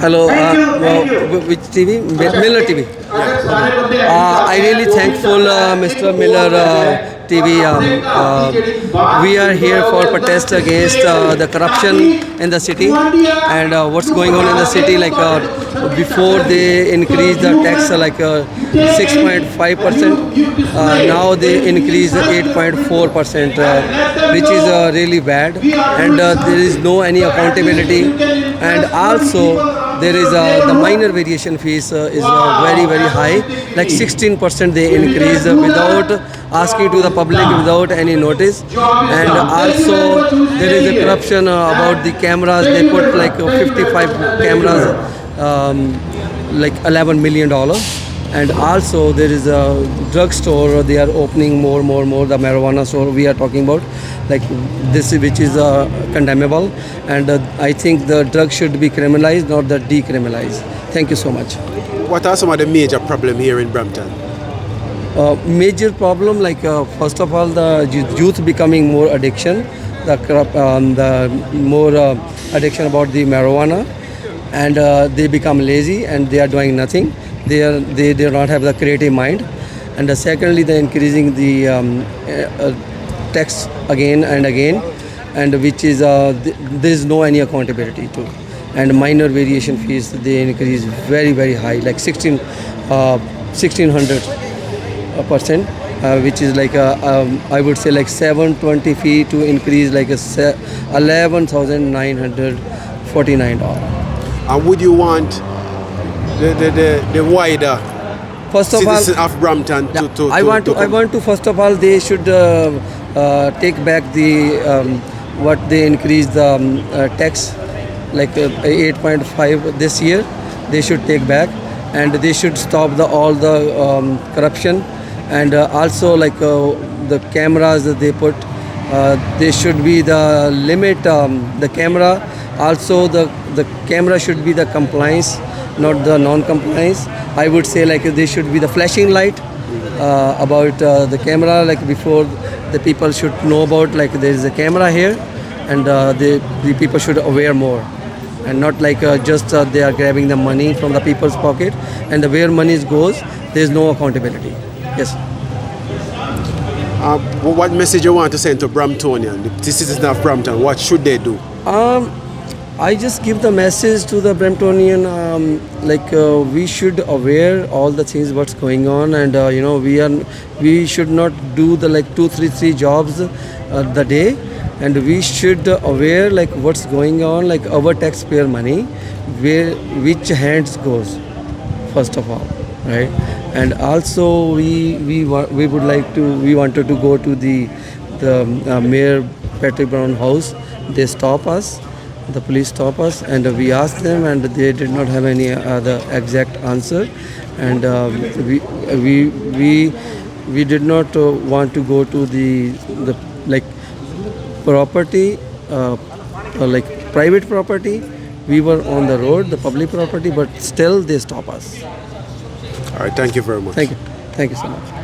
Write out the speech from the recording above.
Hello, which TV? Miller TV. I really thankful Mr. Miller TV. We are here for protest against the corruption in the city and what's going on in the city. Like before they increase the tax 6.5%, now they increase 8.4%, which is really bad, and there is no any accountability, and also there is the minor variation fees is very high, like 16% they increase without asking to the public, without any notice. And also there is a corruption about the cameras. They put like 55 cameras, like $11 million. And also there is a drugstore, they are opening more, the marijuana store we are talking about, like this, which is condemnable, and I think the drug should be criminalized, not the decriminalized. Thank you so much. What are some of the major problems here in Brampton? Major problem, like first of all, the youth becoming more addiction, the more addiction about the marijuana, and they become lazy and they are doing nothing. They do not have the creative mind. And secondly, the increasing the tax again and again, and which is there is no any accountability to. And minor variation fees, they increase very high, like 1600%, which is like I would say like 720 fee to increase like $11,949. And would you want the wider first of citizens all of Brampton to I want to first of all, they should take back the what they increased the tax, like 8.5 this year. They should take back, and they should stop all the corruption. And also like the cameras that they put, they should be the limit, the camera. Also the camera should be the compliance, not the non-compliance. I would say like they should be the flashing light about the camera, like before the people should know about like there is a camera here, and the people should aware more, and not like just they are grabbing the money from the people's pocket, and where money goes, there is no accountability. Yes. What message you want to send to Bramptonian, the citizens of Brampton? What should they do? I just give the message to the Bramptonian, we should aware all the things what's going on, and we should not do the like 2-3 jobs the day, and we should aware like what's going on, like our taxpayer money, which hands goes, first of all, right? And also we wanted to go to the Mayor Patrick Brown house. They stop us. The police stop us, and we asked them, and they did not have any other exact answer. And we did not want to go to the like property, like private property. We were on the road, the public property, but still they stop us. All right, thank you very much. Thank you so much.